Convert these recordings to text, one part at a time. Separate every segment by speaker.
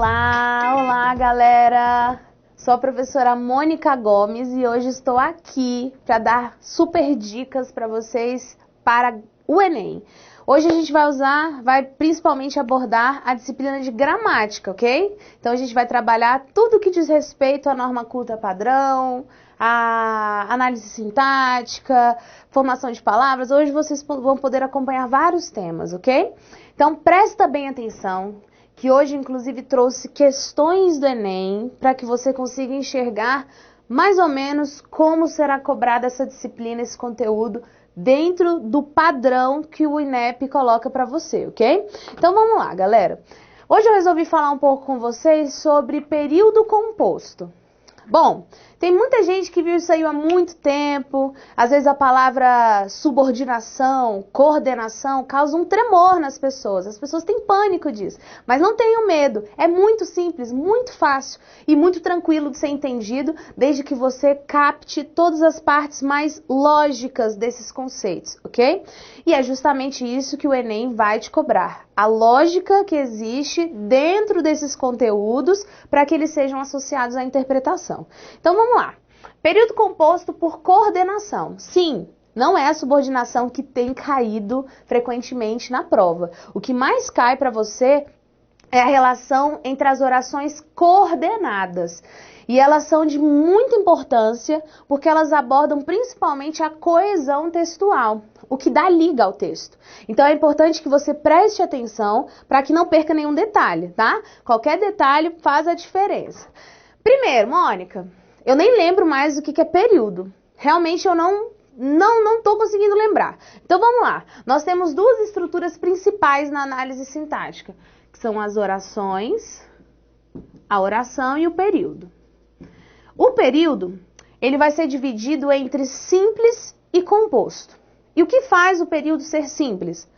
Speaker 1: Olá galera! Sou a professora Mônica Gomes e hoje estou aqui para dar super dicas para vocês para o Enem. Hoje a gente vai principalmente abordar a disciplina de gramática, ok? Então a gente vai trabalhar tudo que diz respeito à norma culta padrão, a análise sintática, formação de palavras. Hoje vocês vão poder acompanhar vários temas, ok? Então presta bem atenção, que hoje inclusive trouxe questões do Enem para que você consiga enxergar mais ou menos como será cobrada essa disciplina, esse conteúdo, dentro do padrão que o INEP coloca para você, ok? Então vamos lá, galera. Hoje eu resolvi falar um pouco com vocês sobre período composto. Bom, tem muita gente que viu isso aí há muito tempo, às vezes a palavra subordinação, coordenação causa um tremor nas pessoas, as pessoas têm pânico disso, mas não tenham medo, é muito simples, muito fácil e muito tranquilo de ser entendido, desde que você capte todas as partes mais lógicas desses conceitos, ok? E é justamente isso que o Enem vai te cobrar, a lógica que existe dentro desses conteúdos para que eles sejam associados à interpretação. Então vamos lá. Período composto por coordenação. Sim, não é a subordinação que tem caído frequentemente na prova. O que mais cai para você é a relação entre as orações coordenadas. E elas são de muita importância porque elas abordam principalmente a coesão textual, o que dá liga ao texto. Então é importante que você preste atenção para que não perca nenhum detalhe, tá? Qualquer detalhe faz a diferença. Primeiro, Mônica, eu nem lembro mais o que é período. Realmente eu não estou conseguindo lembrar. Então vamos lá. Nós temos duas estruturas principais na análise sintática, que são as orações, a oração e o período. O período, ele vai ser dividido entre simples e composto. E o que faz o período ser simples?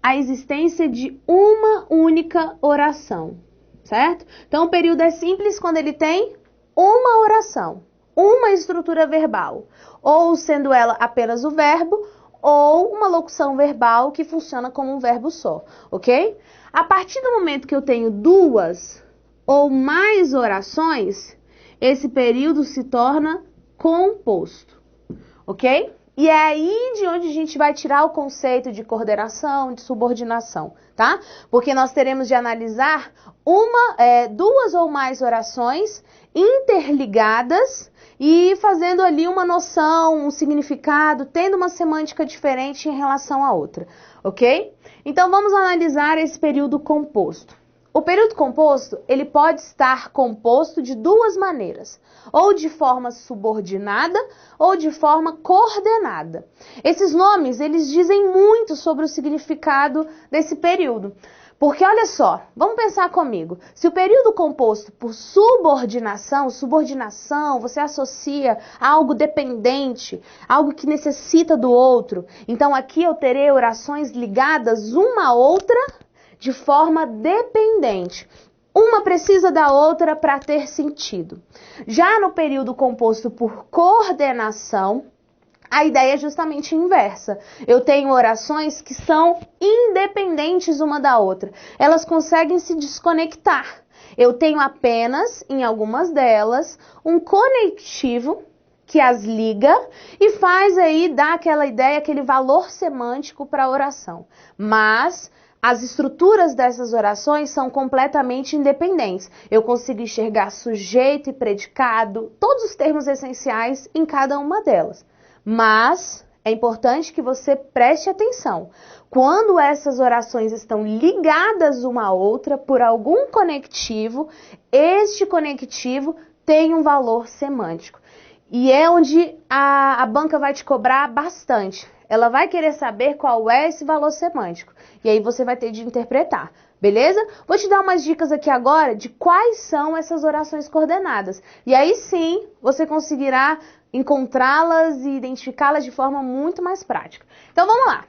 Speaker 1: A existência de uma única oração, certo? Então o período é simples quando ele tem uma oração, uma estrutura verbal, ou sendo ela apenas o verbo, ou uma locução verbal que funciona como um verbo só, ok? A partir do momento que eu tenho duas ou mais orações, esse período se torna composto, ok? E é aí de onde a gente vai tirar o conceito de coordenação, de subordinação, tá? Porque nós teremos de analisar duas ou mais orações interligadas e fazendo ali uma noção, um significado, tendo uma semântica diferente em relação à outra, ok? Então vamos analisar esse período composto. O período composto, ele pode estar composto de duas maneiras, ou de forma subordinada ou de forma coordenada. Esses nomes, eles dizem muito sobre o significado desse período. Porque olha só, vamos pensar comigo, se o período composto por subordinação, você associa a algo dependente, algo que necessita do outro, então aqui eu terei orações ligadas uma à outra de forma dependente. Uma precisa da outra para ter sentido. Já no período composto por coordenação, a ideia é justamente inversa. Eu tenho orações que são independentes uma da outra. Elas conseguem se desconectar. Eu tenho apenas, em algumas delas, um conectivo que as liga e faz aí dar aquela ideia, aquele valor semântico para a oração. Mas as estruturas dessas orações são completamente independentes. Eu consigo enxergar sujeito e predicado, todos os termos essenciais em cada uma delas. Mas é importante que você preste atenção. Quando essas orações estão ligadas uma à outra por algum conectivo, este conectivo tem um valor semântico. E é onde a banca vai te cobrar bastante. Ela vai querer saber qual é esse valor semântico. E aí você vai ter de interpretar, beleza? Vou te dar umas dicas aqui agora de quais são essas orações coordenadas. E aí sim, você conseguirá encontrá-las e identificá-las de forma muito mais prática. Então vamos lá.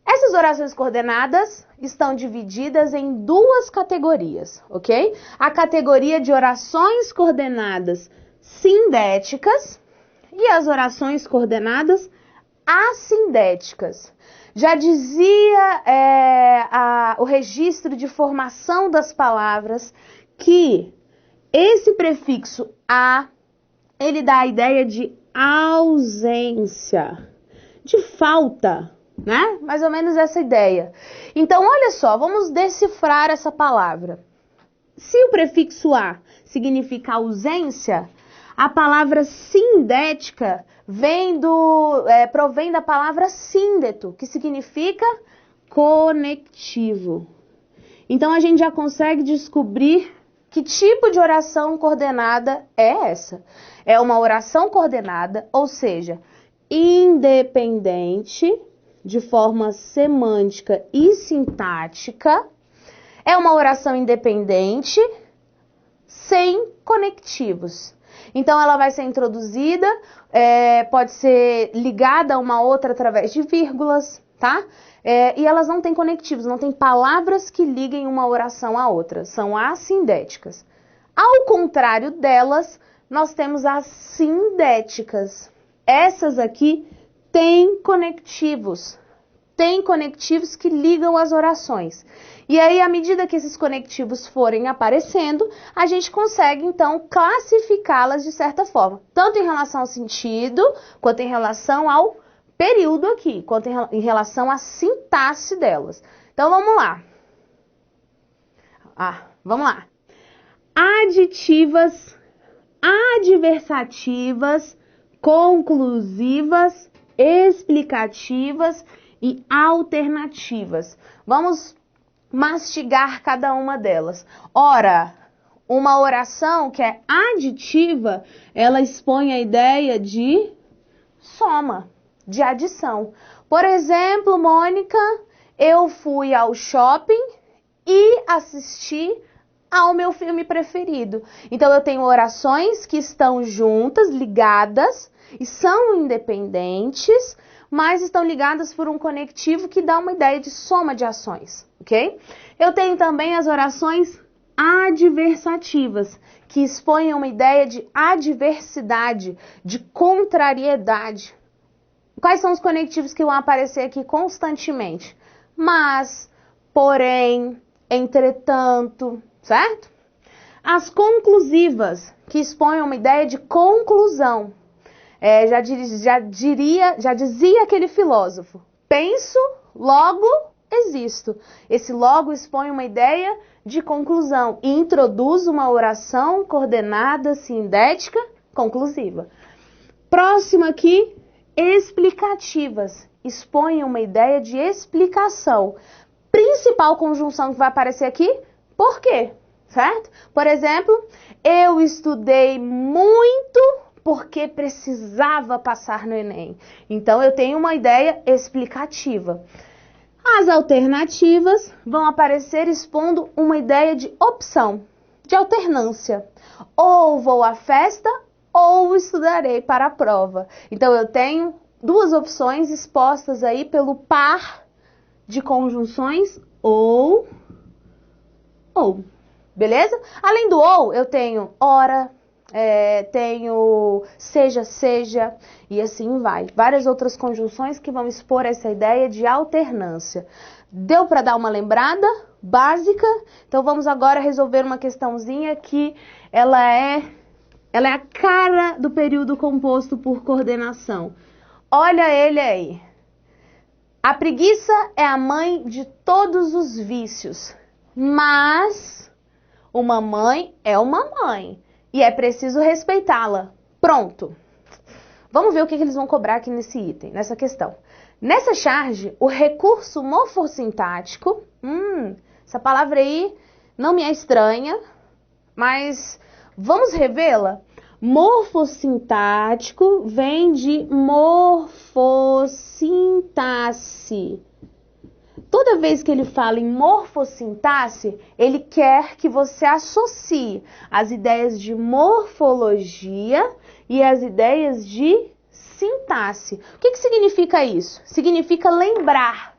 Speaker 1: Essas orações coordenadas estão divididas em duas categorias, ok? A categoria de orações coordenadas sindéticas e as orações coordenadas assindéticas. Já dizia o registro de formação das palavras que esse prefixo a, ele dá a ideia de ausência, de falta, né? Mais ou menos essa ideia. Então, olha só, vamos decifrar essa palavra. Se o prefixo a significa ausência, a palavra sindética provém da palavra síndeto, que significa conectivo. Então, a gente já consegue descobrir que tipo de oração coordenada é essa. É uma oração coordenada, ou seja, independente, de forma semântica e sintática. É uma oração independente, sem conectivos. Então, ela vai ser introduzida, pode ser ligada a uma outra através de vírgulas, tá? E elas não têm conectivos, não tem palavras que liguem uma oração à outra, são assindéticas. Ao contrário delas, nós temos as sindéticas. Essas aqui têm conectivos que ligam as orações. E aí, à medida que esses conectivos forem aparecendo, a gente consegue, então, classificá-las de certa forma, tanto em relação ao sentido, quanto em relação ao período aqui, quanto em relação à sintaxe delas. Então, vamos lá. Vamos lá. Aditivas, adversativas, conclusivas, explicativas e alternativas. Vamos mastigar cada uma delas. Ora, uma oração que é aditiva, ela expõe a ideia de soma, de adição. Por exemplo, Mônica, eu fui ao shopping e assisti ao meu filme preferido. Então, eu tenho orações que estão juntas, ligadas, e são independentes, mas estão ligadas por um conectivo que dá uma ideia de soma de ações, ok? Eu tenho também as orações adversativas, que expõem uma ideia de adversidade, de contrariedade. Quais são os conectivos que vão aparecer aqui constantemente? Mas, porém, entretanto, certo? As conclusivas, que expõem uma ideia de conclusão. Já dizia aquele filósofo, penso, logo existo. Esse logo expõe uma ideia de conclusão e introduz uma oração coordenada, sindética, conclusiva. Próximo aqui, explicativas, expõem uma ideia de explicação. Principal conjunção que vai aparecer aqui, por quê? Certo? Por exemplo, eu estudei muito porque precisava passar no Enem. Então, eu tenho uma ideia explicativa. As alternativas vão aparecer expondo uma ideia de opção, de alternância. Ou vou à festa, ou estudarei para a prova. Então, eu tenho duas opções expostas aí pelo par de conjunções ou. Beleza? Além do ou, eu tenho ora, tenho seja, e assim vai. Várias outras conjunções que vão expor essa ideia de alternância. Deu para dar uma lembrada básica? Então vamos agora resolver uma questãozinha que ela é a cara do período composto por coordenação. Olha ele aí. A preguiça é a mãe de todos os vícios, mas uma mãe é uma mãe. E é preciso respeitá-la. Pronto. Vamos ver o que eles vão cobrar aqui nesse item, nessa questão. Nessa charge, o recurso morfossintático, essa palavra aí não me é estranha, mas vamos revê-la? Morfossintático vem de morfossintaxe. Toda vez que ele fala em morfossintaxe, ele quer que você associe as ideias de morfologia e as ideias de sintaxe. O que significa isso? Significa lembrar.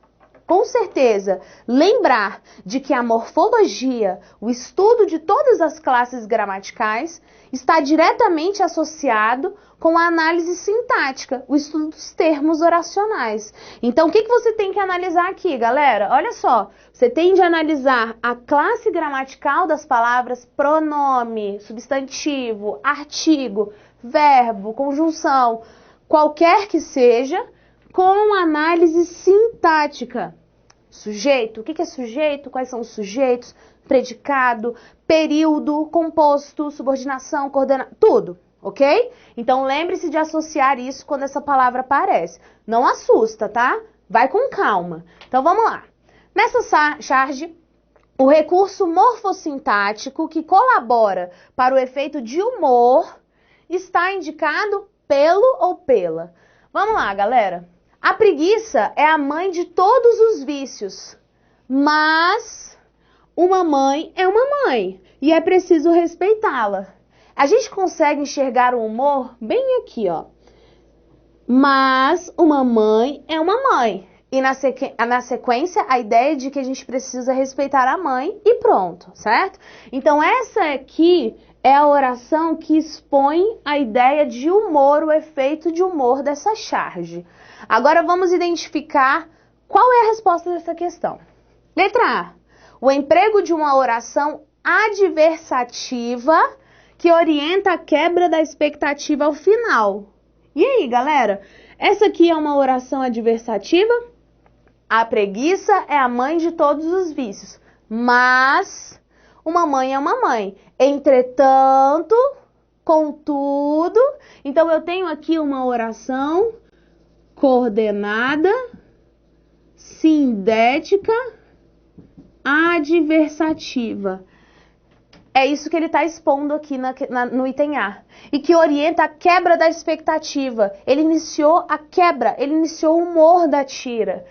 Speaker 1: com certeza, lembrar de que a morfologia, o estudo de todas as classes gramaticais, está diretamente associado com a análise sintática, o estudo dos termos oracionais. Então, o que você tem que analisar aqui, galera? Olha só, você tem de analisar a classe gramatical das palavras pronome, substantivo, artigo, verbo, conjunção, qualquer que seja, com análise sintática. Sujeito, o que é sujeito? Quais são os sujeitos? Predicado, período, composto, subordinação, coordenação, tudo, ok? Então lembre-se de associar isso quando essa palavra aparece. Não assusta, tá? Vai com calma. Então vamos lá. Nessa charge, o recurso morfossintático que colabora para o efeito de humor está indicado pelo ou pela. Vamos lá, galera. A preguiça é a mãe de todos os vícios, mas uma mãe é uma mãe e é preciso respeitá-la. A gente consegue enxergar o humor bem aqui, ó. Mas uma mãe é uma mãe. E na sequência, a ideia de que a gente precisa respeitar a mãe e pronto, certo? Então, essa aqui é a oração que expõe a ideia de humor, o efeito de humor dessa charge. Agora, vamos identificar qual é a resposta dessa questão. Letra A. O emprego de uma oração adversativa que orienta a quebra da expectativa ao final. E aí, galera? Essa aqui é uma oração adversativa? A preguiça é a mãe de todos os vícios, mas uma mãe é uma mãe. Entretanto, contudo, então eu tenho aqui uma oração coordenada, sindética, adversativa. É isso que ele está expondo aqui no item A. E que orienta a quebra da expectativa. Ele iniciou a quebra, ele iniciou o humor da tira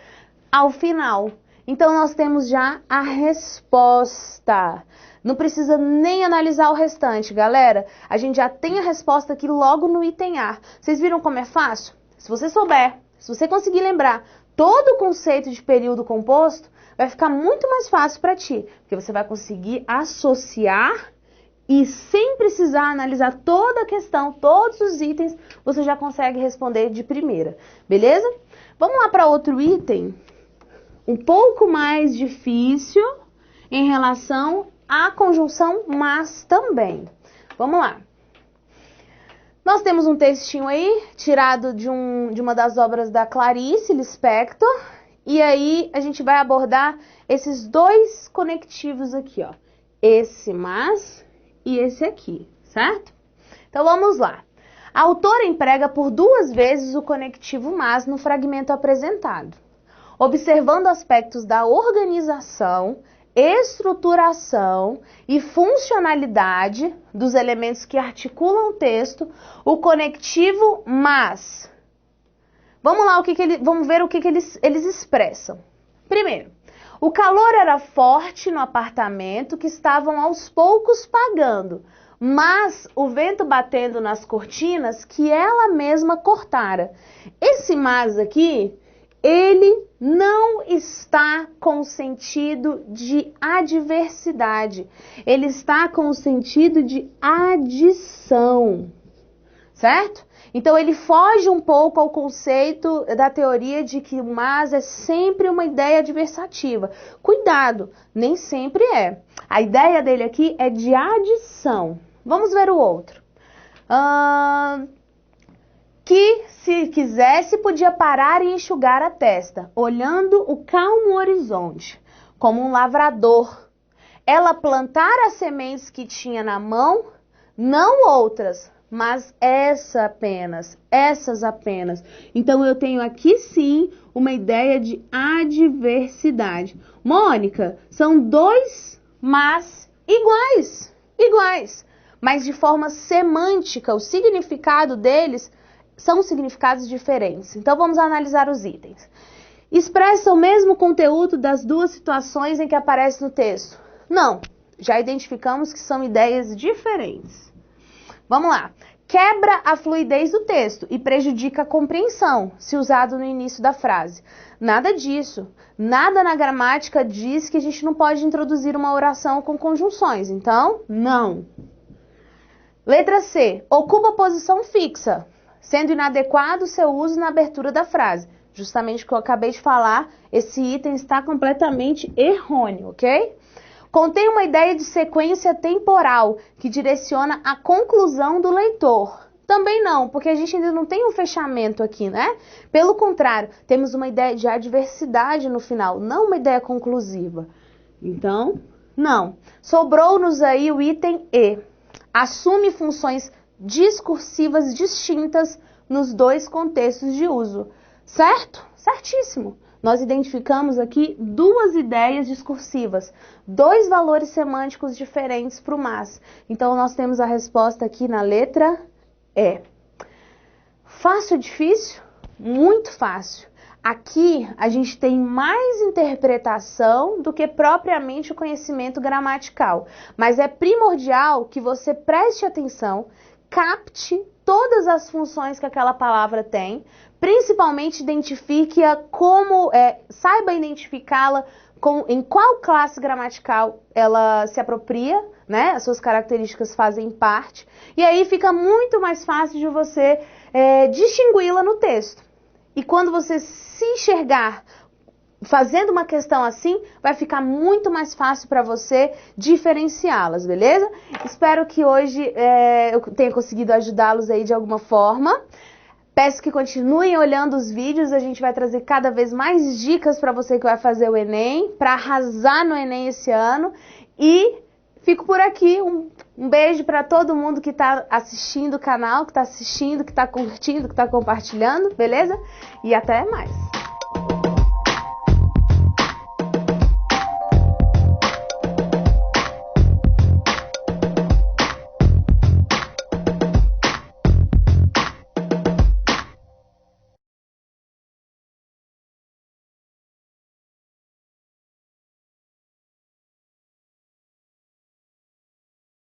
Speaker 1: ao final. Então, nós temos já a resposta. Não precisa nem analisar o restante, galera. A gente já tem a resposta aqui logo no item A. Vocês viram como é fácil? Se você souber, se você conseguir lembrar todo o conceito de período composto, vai ficar muito mais fácil para ti, porque você vai conseguir associar e sem precisar analisar toda a questão, todos os itens, você já consegue responder de primeira, beleza? Vamos lá para outro item, um pouco mais difícil em relação à conjunção mas também. Vamos lá. Nós temos um textinho aí, tirado de uma das obras da Clarice Lispector, e aí a gente vai abordar esses dois conectivos aqui, ó. Esse mas e esse aqui, certo? Então vamos lá. A autora emprega por 2 vezes o conectivo mas no fragmento apresentado, observando aspectos da organização, estruturação e funcionalidade dos elementos que articulam o texto, o conectivo mas. Vamos lá, vamos ver o que eles expressam. Primeiro, o calor era forte no apartamento que estavam aos poucos pagando, mas o vento batendo nas cortinas que ela mesma cortara. Esse mas aqui, ele não está com sentido de adversidade, ele está com o sentido de adição, certo? Então ele foge um pouco ao conceito da teoria de que o mas é sempre uma ideia adversativa. Cuidado, nem sempre é. A ideia dele aqui é de adição. Vamos ver o outro. Que se quisesse podia parar e enxugar a testa, olhando o calmo horizonte, como um lavrador. Ela plantara as sementes que tinha na mão, não outras, mas essas apenas. Então, eu tenho aqui sim uma ideia de adversidade. Mônica, são 2 mas iguais, mas de forma semântica, o significado deles são significados diferentes. Então, vamos analisar os itens. Expressa o mesmo conteúdo das 2 situações em que aparece no texto? Não, já identificamos que são ideias diferentes. Vamos lá. quebra a fluidez do texto e prejudica a compreensão, se usado no início da frase. Nada disso. Nada na gramática diz que a gente não pode introduzir uma oração com conjunções. Então, não. Letra C. Ocupa posição fixa, sendo inadequado o seu uso na abertura da frase. Justamente o que eu acabei de falar, esse item está completamente errôneo, ok? Contém uma ideia de sequência temporal que direciona a conclusão do leitor. Também não, porque a gente ainda não tem um fechamento aqui, né? Pelo contrário, temos uma ideia de adversidade no final, não uma ideia conclusiva. Então, não. Sobrou-nos aí o item E. Assume funções discursivas distintas nos dois contextos de uso. Certo? Certíssimo. Nós identificamos aqui duas ideias discursivas, dois valores semânticos diferentes para o mas. Então, nós temos a resposta aqui na letra E. Fácil ou difícil? Muito fácil. Aqui, a gente tem mais interpretação do que propriamente o conhecimento gramatical. Mas é primordial que você preste atenção, capte todas as funções que aquela palavra tem, principalmente identifique-a como, saiba identificá-la em qual classe gramatical ela se apropria, né? As suas características fazem parte, e aí fica muito mais fácil de você distingui-la no texto. E quando você se enxergar fazendo uma questão assim, vai ficar muito mais fácil para você diferenciá-las, beleza? Espero que hoje eu tenha conseguido ajudá-los aí de alguma forma. Peço que continuem olhando os vídeos, a gente vai trazer cada vez mais dicas para você que vai fazer o Enem, para arrasar no Enem esse ano. E fico por aqui, um beijo para todo mundo que está assistindo o canal, que está assistindo, que está curtindo, que está compartilhando, beleza? E até mais!